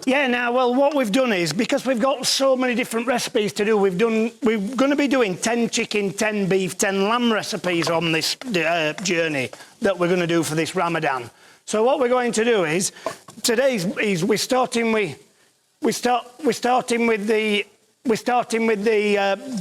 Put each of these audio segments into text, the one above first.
Yeah, now, well, what we've done is, because we've got so many different recipes to do, we're going to be doing 10 chicken, 10 beef, 10 lamb recipes on this journey that we're going to do for this Ramadan. So what we're going to do is, we're starting with the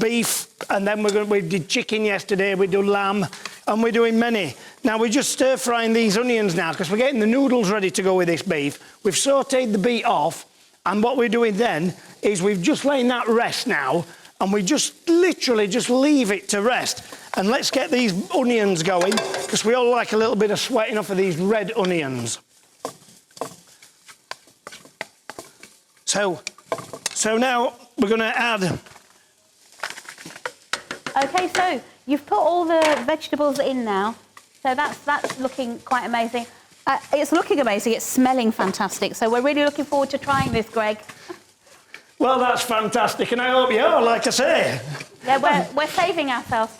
beef, and then we did chicken yesterday, we do lamb, and we're doing many. Now we're just stir frying these onions now because we're getting the noodles ready to go with this beef. We've sauteed the beef off, and what we're doing then is we've just letting that rest now, and we just literally just leave it to rest. And let's get these onions going because we all like a little bit of sweating off of these red onions. So now we're going to add. Okay, so you've put all the vegetables in now, so that's looking quite amazing. It's looking amazing, it's smelling fantastic, so we're really looking forward to trying this, Greg. Well, that's fantastic, and I hope you are, like I say. Yeah, we're saving ourselves.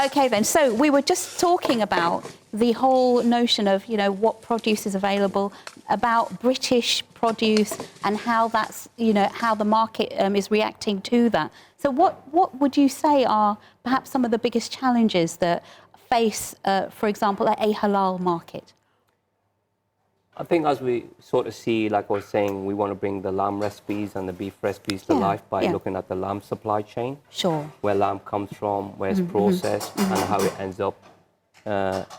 Okay then, so we were just talking about the whole notion of, you know, what produce is available, about British produce and how that's, you know, how the market is reacting to that. So what would you say are perhaps some of the biggest challenges that face, for example, a halal market? I think as we sort of see, like I was saying, we want to bring the lamb recipes and the beef recipes to life by looking at the lamb supply chain. Sure. Where lamb comes from, where it's processed, and how it ends up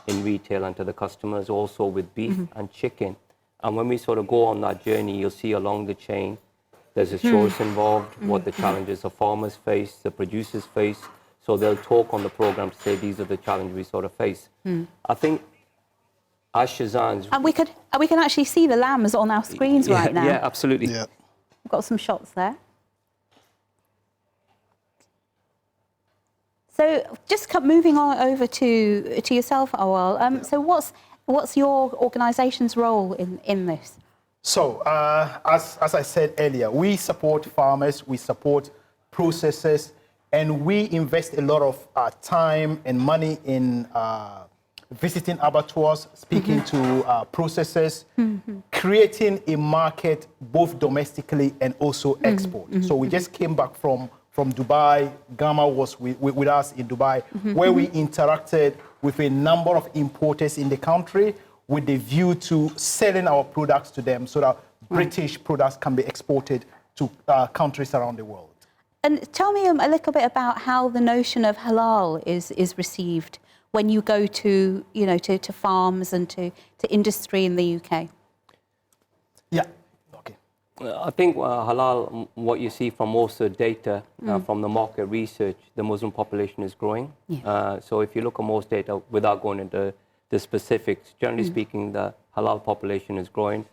in retail and to the customers, also with beef and chicken. And when we sort of go on that journey, you'll see along the chain, there's a choice involved, what the challenges the farmers face, the producers face. So they'll talk on the program to say, these are the challenges we sort of face. I think as Shazans... And we can actually see the lambs on our screens right now. Yeah, absolutely. Yeah. We've got some shots there. So just moving on over to yourself, Awal. So what's your organisation's role in this? So as I said earlier, we support farmers, we support processors, and we invest a lot of time and money in visiting abattoirs, speaking to processors, creating a market both domestically and also export. So we just came back from Dubai. Gamma was with us in Dubai, where we interacted with a number of importers in the country with the view to selling our products to them so that British products can be exported to countries around the world. And tell me a little bit about how the notion of halal is received when you go to, you know, to farms and to industry in the UK. Yeah. Okay. I think halal, what you see from most of the data from the market research, the Muslim population is growing. Yeah. So if you look at most data, without going into the specifics, generally speaking, the halal population is growing.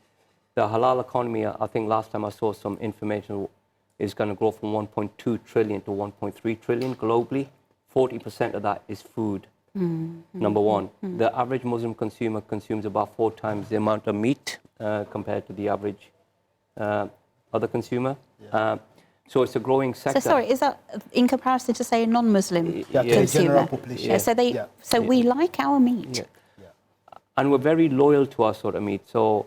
The halal economy, I think last time I saw some information, is going to grow from 1.2 trillion to 1.3 trillion globally. 40% of that is food. Number one. The average Muslim consumer consumes about 4 times the amount of meat compared to the average other consumer. Yeah. So it's a growing sector. So sorry, is that in comparison to, say, a non-Muslim consumer? The general population. Yeah, so we like our meat. Yeah. And we're very loyal to our sort of meat. So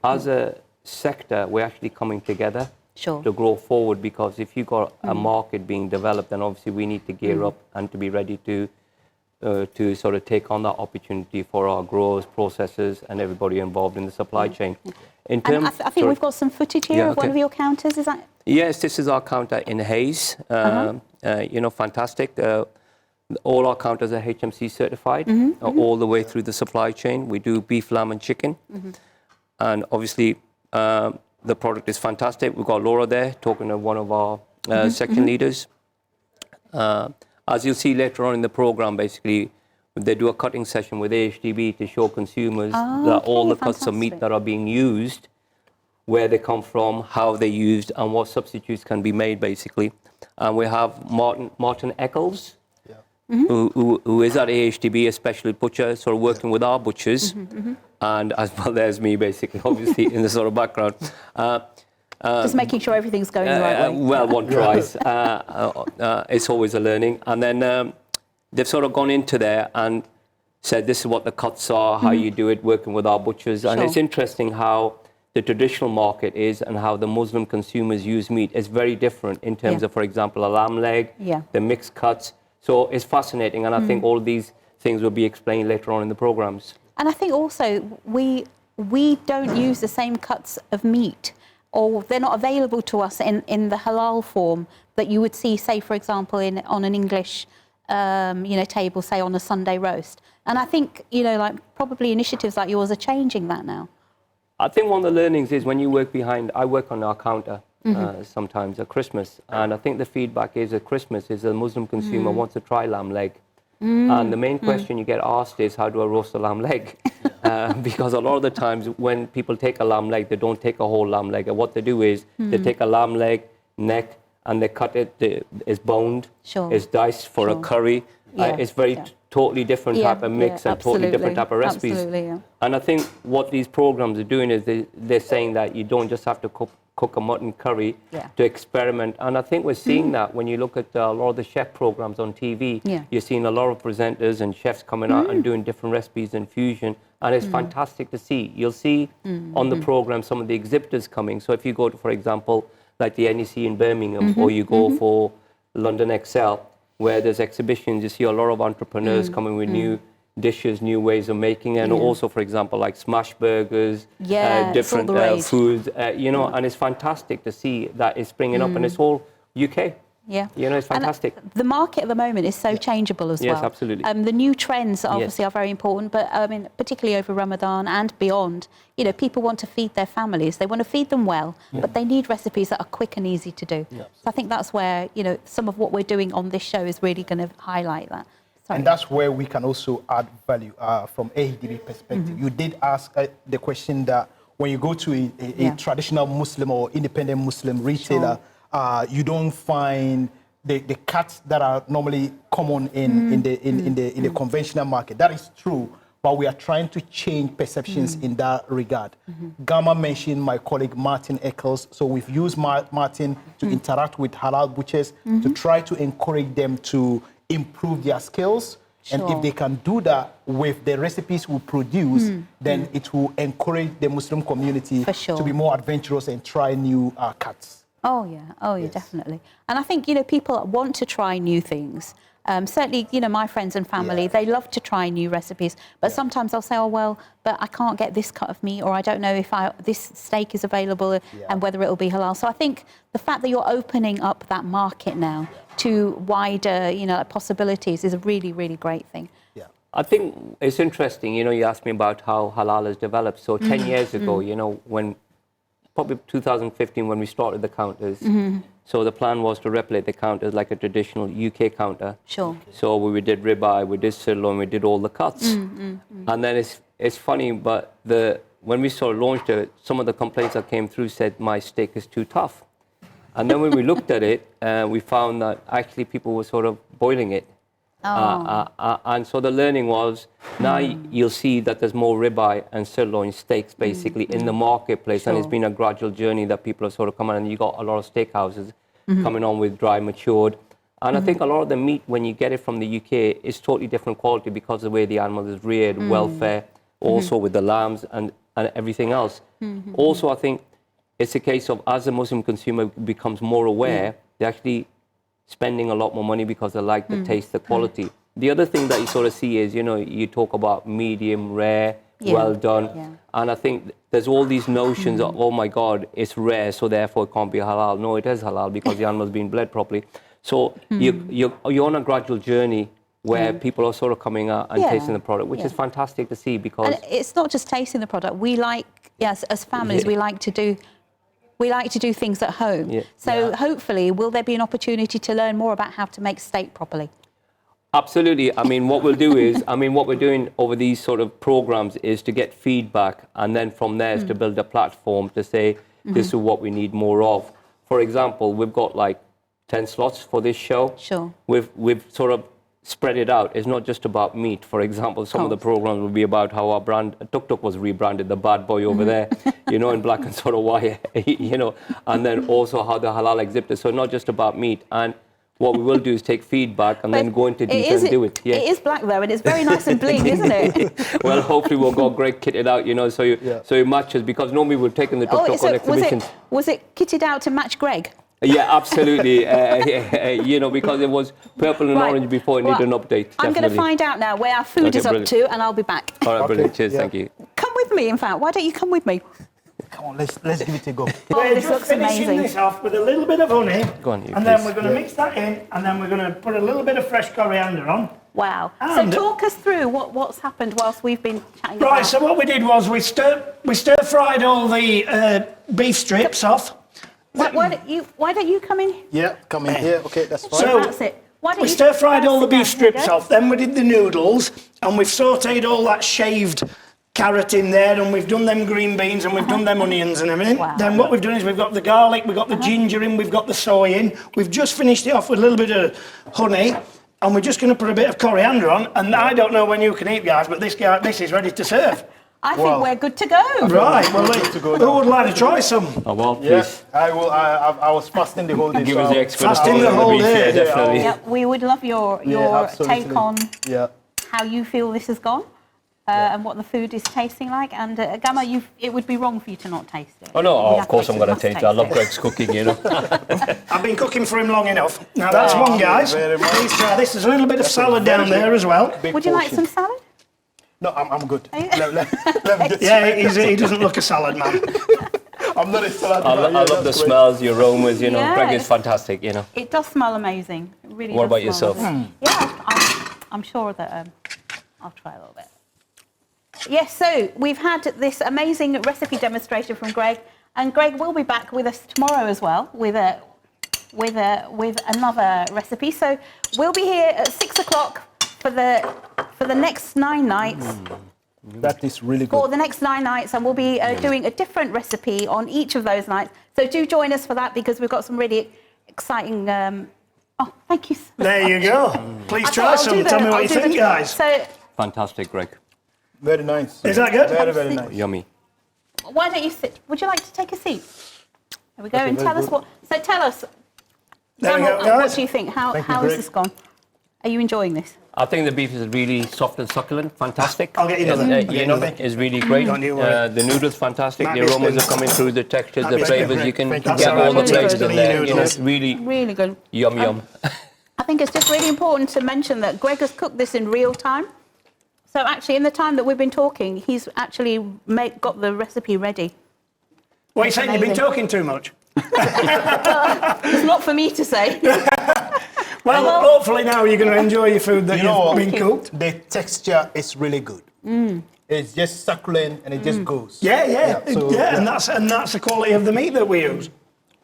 as a sector, we're actually coming together to grow forward, because if you've got a market being developed, then obviously we need to gear up and to be ready to sort of take on that opportunity for our growers, processors, and everybody involved in the supply chain. In terms, I think we've got some footage here of one of your counters, is that? Yes, this is our counter in Hayes. You know, fantastic. All our counters are HMC certified, all the way through the supply chain. We do beef, lamb, and chicken. And obviously, the product is fantastic. We've got Laura there talking to one of our section leaders. As you'll see later on in the program, basically, they do a cutting session with AHDB to show consumers that all the cuts of meat that are being used, where they come from, how they're used, and what substitutes can be made, basically. And we have Martin Eccles, who is at AHDB, a specialist butcher, sort of working with our butchers, and as well as me, basically, obviously, in the sort of background. Just making sure everything's going the right way. Well, one tries. It's always a learning. And then they've sort of gone into there and said, this is what the cuts are, how you do it, working with our butchers. And it's interesting how the traditional market is and how the Muslim consumers use meat is very different in terms of, for example, a lamb leg, the mixed cuts. So it's fascinating, and I think all these things will be explained later on in the programs. And I think also we don't use the same cuts of meat, or they're not available to us in the halal form that you would see, say, for example, on an English table, say on a Sunday roast. And I think, like probably initiatives like yours are changing that now. I think one of the learnings is when you work I work on our counter sometimes at Christmas, and I think the feedback is at Christmas is a Muslim consumer wants to try lamb leg. And the main question you get asked is, how do I roast a lamb leg? Because a lot of the times when people take a lamb leg, they don't take a whole lamb leg. And what they do is they take a lamb leg, neck, and they cut it, it's boned, it's diced for a curry. It's very totally different type of mix and totally different type of recipes. And I think what these programs are doing is they're saying that you don't just have to cook a mutton curry to experiment. And I think we're seeing that when you look at a lot of the chef programs on TV. You're seeing a lot of presenters and chefs coming out and doing different recipes and fusion. And it's fantastic to see. You'll see on the program some of the exhibitors coming. So if you go to, for example, like the NEC in Birmingham, or you go for London Excel, where there's exhibitions, you see a lot of entrepreneurs coming with new dishes, new ways of making, and also, for example, like smash burgers, different foods, and it's fantastic to see that it's springing up, and it's all UK. It's fantastic. And the market at the moment is so changeable as well. Yes, absolutely. The new trends obviously are very important, but I mean, particularly over Ramadan and beyond, people want to feed their families. They want to feed them well, but they need recipes that are quick and easy to do. So I think that's where, some of what we're doing on this show is really going to highlight that. Sorry. And that's where we can also add value from AHDB perspective. You did ask the question that when you go to a traditional Muslim or independent Muslim retailer, you don't find the cuts that are normally common in the conventional market. That is true, but we are trying to change perceptions in that regard. Gamma mentioned my colleague Martin Eccles, so we've used Martin to interact with halal butchers to try to encourage them to improve their skills. And if they can do that with the recipes we produce, then it will encourage the Muslim community to be more adventurous and try new cuts. Oh yeah, definitely. And I think, people want to try new things. Certainly, my friends and family, they love to try new recipes, but sometimes I'll say, oh, well, but I can't get this cut of meat, or I don't know if this steak is available and whether it'll be halal. So I think the fact that you're opening up that market now to wider, possibilities is a really, really great thing. I think it's interesting, you asked me about how halal has developed. So 10 years ago, when probably 2015 when we started the counters. So the plan was to replicate the counters like a traditional UK counter. So we did ribeye, we did sirloin, we did all the cuts. And then it's funny, but when we sort of launched it, some of the complaints that came through said my steak is too tough. And then when we looked at it, we found that actually people were sort of boiling it. And so the learning was, now you'll see that there's more ribeye and sirloin steaks basically in the marketplace, and it's been a gradual journey that people have sort of come on, and you got a lot of steakhouses coming on with dry matured. And I think a lot of the meat, when you get it from the UK, is totally different quality because of the way the animal is reared, welfare, also with the lambs and everything else. Also, I think it's a case of, as the Muslim consumer becomes more aware, they actually spending a lot more money because they like the taste, the quality. The other thing that you sort of see is, you talk about medium, rare, well done. And I think there's all these notions of, oh my God, it's rare, so therefore it can't be halal. No, it is halal because the animal's been bled properly. So you're on a gradual journey where people are sort of coming out and tasting the product, which is fantastic to see because... And it's not just tasting the product. We like, as families, we like to do things at home. So hopefully, will there be an opportunity to learn more about how to make steak properly? Absolutely. I mean, what we'll do is, what we're doing over these sort of programs is to get feedback, and then from there is to build a platform to say, this is what we need more of. For example, we've got like 10 slots for this show. We've sort of spread it out. It's not just about meat. For example, some of the programs will be about how our brand, Tuk Tuk was rebranded, the bad boy over there, in black and sort of white, and then also how the halal exhibit. So not just about meat. And what we will do is take feedback and then go into detail and do it. Yeah. It is black though, and it's very nice and bling, isn't it? Well, hopefully we'll go Greg kitted out, so it matches, because normally we're taking the tuk-tuk on exhibitions. Was it kitted out to match Greg? Yeah, absolutely. Because it was purple and orange before, it needed an update. I'm going to find out now where our food is up to, and I'll be back. All right, brilliant. Cheers, thank you. Come with me, in fact. Why don't you come with me? Come on, let's give it a go. We're this just looks finishing amazing. this off with a little bit of honey. Go on, you, and then please. we're going to mix that in, and then we're going to put a little bit of fresh coriander on. Wow. And- So talk us through what's happened whilst we've been chatting Right, about... so what we did was we stir-fried all the beef strips off. Why don't you come in? Yeah, come in here. Okay, that's fine. So- That's it. Why don't We you stir-fried all the sit down? beef strips Here you off, then we did the noodles, and we've sautéed all that shaved carrot in there, and we've done them green beans, and we've done them onions and everything. Wow. Then what we've done is we've got the garlic, we've got the ginger in, we've got the soy in. We've just finished it off with a little bit of honey, and we're just going to put a bit of coriander on. And I don't know when you can eat, guys, but this is ready to serve. I think we're good to go. Right, well, go who would like to try some? Oh, well, please. Yes, I will. I was fasting the whole day. Give so us the I'll- expert. Fasting the whole day. Yeah, definitely. Yeah, we would love your absolutely. take on Yeah. how you feel this has gone. And what the food is tasting like. And Gamma, it would be wrong for you to not taste it. Oh, no, You of course I'm going to must taste it. I love Greg's cooking, I've been cooking for him long enough. Now, that's one, guys. very much. Please try this. There's a little bit of salad down there as well. Big Would you like portion. some salad? No, I'm good. Are you- Let me just Yeah, he doesn't look a salad man. I'm not a salad. I love the smells, the aromas, Yeah, Greg is it's- fantastic, It does smell amazing. It really What does about smell yourself? amazing. Yeah, I'm sure that I'll try a little bit. Yes, so we've had this amazing recipe demonstration from Greg, and Greg will be back with us tomorrow as well with another recipe. So we'll be here at 6 o'clock for the next 9 nights. That is really For good. the next 9 nights, and we'll be doing a different recipe on each of those nights. So do join us for that, because we've got some really exciting. Oh, thank you so much. There you go. Please I try thought I'll some. do Tell me the- what I'll you do the- think, guys. So Fantastic, Greg. Very nice. Is that good? Very, very nice. Yummy. why don't you sit? Would you like to take a seat? There we go, and very tell us good. what. So tell us, There we Daniel, go, guys. what do you think? How Thank you, has Greg. this gone? Are you enjoying this? I think the beef is really soft and succulent, fantastic. I'll get you another. It's really great. Don't you worry. The noodles fantastic. Might The be aromas spin. are coming through, the textures, Might the be spin, flavors. You can Thank you. get That's all the really flavors good. in there. Noodles. Really Really good. yum yum. I think it's just really important to mention that Greg has cooked this in real time. So actually, in the time that we've been talking, he's actually got the recipe ready. What are you saying? You've been amazing. talking too much? It's not for me to say. Well, hopefully now you're going to enjoy your food that You know you've what? been cooked. The texture is really good. It's just succulent and it just goes. Yeah, so, and that's the quality of the meat that we use.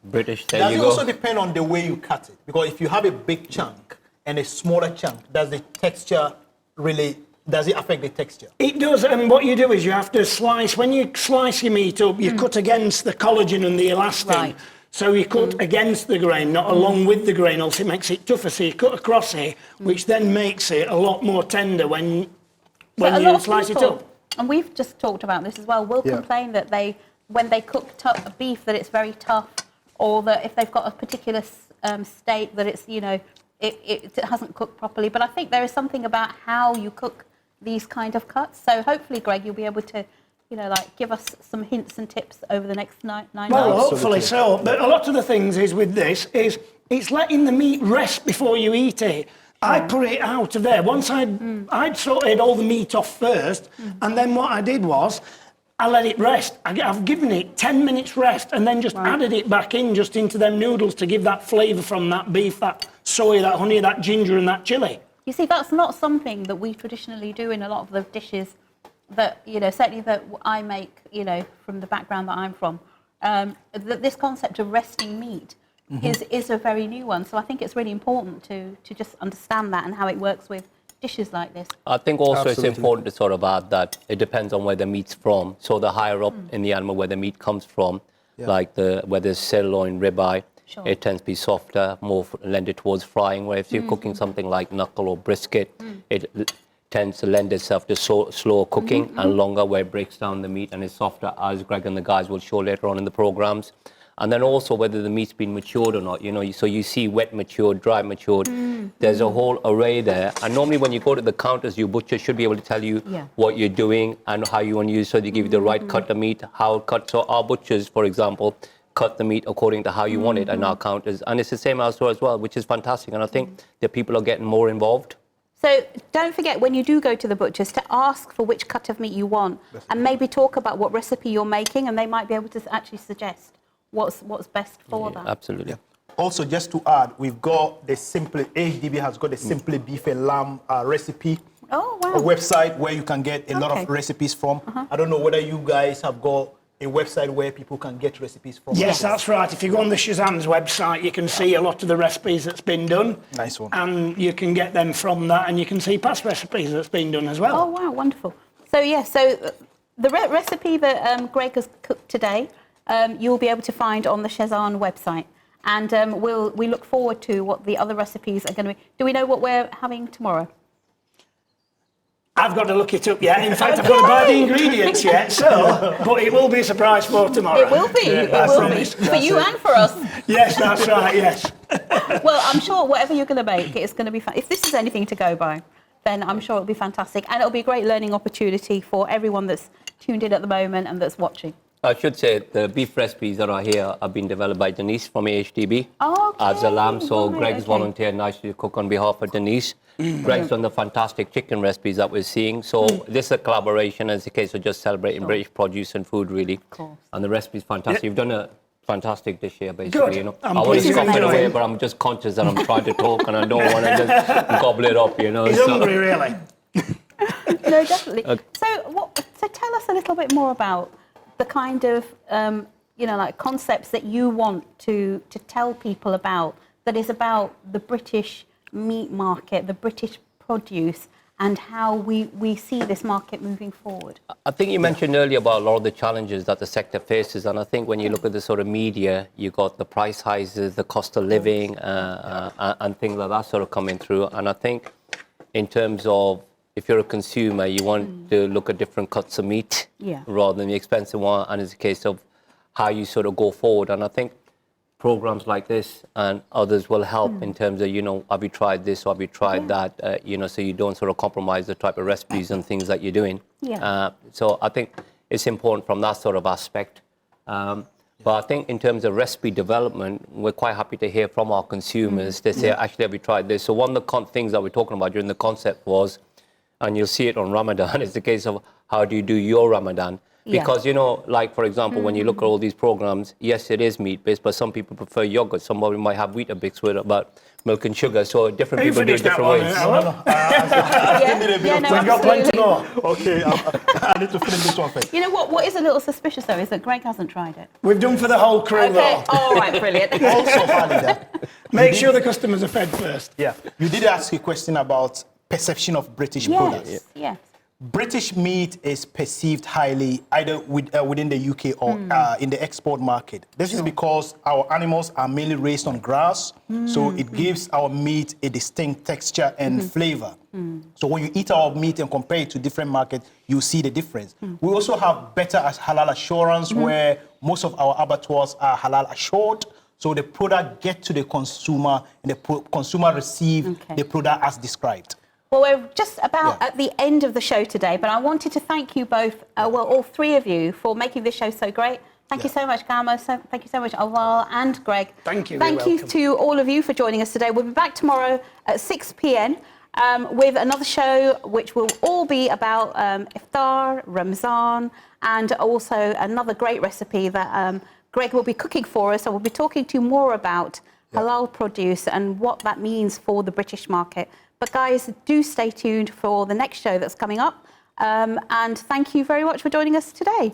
British, there Does you it go. also depend on the way you cut it? Because if you have a big chunk and a smaller chunk, does the texture really, does it affect the texture? It does, and what you do is you have to slice, when you slice your meat up, you cut against the collagen and the elastin. Right. So you cut against the grain, not along with the grain, else it makes it tougher. So you cut across here, which then makes it a lot more tender when So a lot you of slice it people, up. and we've just talked about this as well, will Yeah. complain that when they cook beef, that it's very tough, or that if they've got a particular steak, that it's, it hasn't cooked properly. But I think there is something about how you cook these kind of cuts. So hopefully, Greg, you'll be able to, give us some hints and tips over the next nine Well, nights. hopefully so. But a lot of the things is with this is it's letting the meat rest before you eat it. I put it out of there. Once I'd sorted all the meat off first, and then what I did was I let it rest. I've given it 10 minutes rest and then just added it back in just into them noodles to give that flavour from that beef, that soy, that honey, that ginger and that chilli. You see, that's not something that we traditionally do in a lot of the dishes that, certainly that I make, from the background that I'm from. This concept of resting meat is a very new one. So I think it's really important to just understand that and how it works with dishes like this. I think also Absolutely. it's important to sort of add that it depends on where the meat's from. So the higher up in the animal where the meat comes from, like whether it's sirloin, ribeye, Sure. it tends to be softer, more lended towards frying. Where if you're cooking something like knuckle or brisket, it tends to lend itself to slower cooking and longer, where it breaks down the meat and is softer, as Greg and the guys will show later on in the programs. And then also whether the meat's been matured or not, you know, so you see wet matured, dry matured. There's a whole array there. And normally when you go to the counters, your butcher should be able to tell you what you're doing and how you want to use, so they give you the right cut of meat, how cut. So our butchers, for example, cut the meat according to how you want it in our counters. And it's the same elsewhere as well, which is fantastic. And I think that people are getting more involved. So don't forget, when you do go to the butchers, to ask for which cut of meat you want, and maybe talk about what recipe you're making, and they might be able to actually suggest what's best for that. Absolutely. Also, just to add, we've got the Simply, AHDB has got the Simply Beef and Lamb recipe. Oh, wow. A website where you can get a lot of recipes from. I don't know whether you guys have got a website where people can get recipes from. Yes, that's right. If you go on the Shazans website, you can see a lot of the recipes that's been done. Nice one. And you can get them from that, and you can see past recipes that's been done as well. Oh, wow, wonderful. So, yeah, so the recipe that Greg has cooked today, you'll be able to find on the Shazan website. And we look forward to what the other recipes are going to be. Do we know what we're having tomorrow? I've got to look it up yet. In fact, I've got to buy the ingredients yet, but it will be a surprise for tomorrow. It will be, it will be. For you and for us. Yes, that's right, yes. Well, I'm sure whatever you're going to make, it's going to be fun. If this is anything to go by, then I'm sure it'll be fantastic. And it'll be a great learning opportunity for everyone that's tuned in at the moment and that's watching. I should say the beef recipes that are here have been developed by Denise from AHDB Okay, as a lamb. So right, Greg's volunteered nicely to cook on behalf of Denise. Greg's done the fantastic chicken recipes that we're seeing. So this is a collaboration, as a case of just celebrating British produce and food, really. Of course. And the recipe's fantastic. You've done a fantastic dish here, basically. Good. You know, I'm I want to pleased scoff it you're away, enjoying. but I'm just conscious that I'm trying to talk and I don't want to just gobble it up, you know. He's hungry, really. No, definitely. So tell us a little bit more about the kind of, like concepts that you want to tell people about, that is about the British meat market, the British produce, and how we see this market moving forward. I think you mentioned earlier about a lot of the challenges that the sector faces, and I think when you look at the sort of media, you got the price rises, the cost of living, and things like that sort of coming through. And I think in terms of, if you're a consumer, you want to look at different cuts of meat rather than the expensive one, and it's a case of how you sort of go forward. And I think programs like this and others will help in terms of, have you tried this or have you tried that, so you don't sort of compromise the type of recipes and things that you're doing. So I think it's important from that sort of aspect. But I think in terms of recipe development, we're quite happy to hear from our consumers. They say, actually, have you tried this? So one of the things that we're talking about during the concept was, and you'll see it on Ramadan, it's the case of how do you do your Ramadan? Because, like, for example, when you look at all these programs, yes, it is meat-based, but some people prefer yogurt. Somebody might have Weetabix with about milk and sugar. So different people do it different ways. We've got plenty more. Okay, I need to finish this one first. You know what is a little suspicious, though, is that Greg hasn't tried it. We've done for the whole crew, though. All right, brilliant. Also, Halida, Make sure the customers are fed first. yeah, you did ask a question about perception of British products. Yes. British meat is perceived highly either within the UK or in the export market. This is because our animals are mainly raised on grass, so it gives our meat a distinct texture and flavor. So when you eat our meat and compare it to different markets, you see the difference. We also have better halal assurance, where most of our abattoirs are halal assured. So the product gets to the consumer, and the consumer receive the product as described. Well, we're just about at the end of the show today, but I wanted to thank you both, all three of you, for making this show so great. Thank you so much, Gama. Thank you so much, Awal and Greg. Thank you. Thank you to all of you for joining us today. We'll be back tomorrow at 6 p.m. With another show, which will all be about iftar, Ramadan, and also another great recipe that Greg will be cooking for us. So we'll be talking to you more about halal produce and what that means for the British market. But guys, do stay tuned for the next show that's coming up. And thank you very much for joining us today.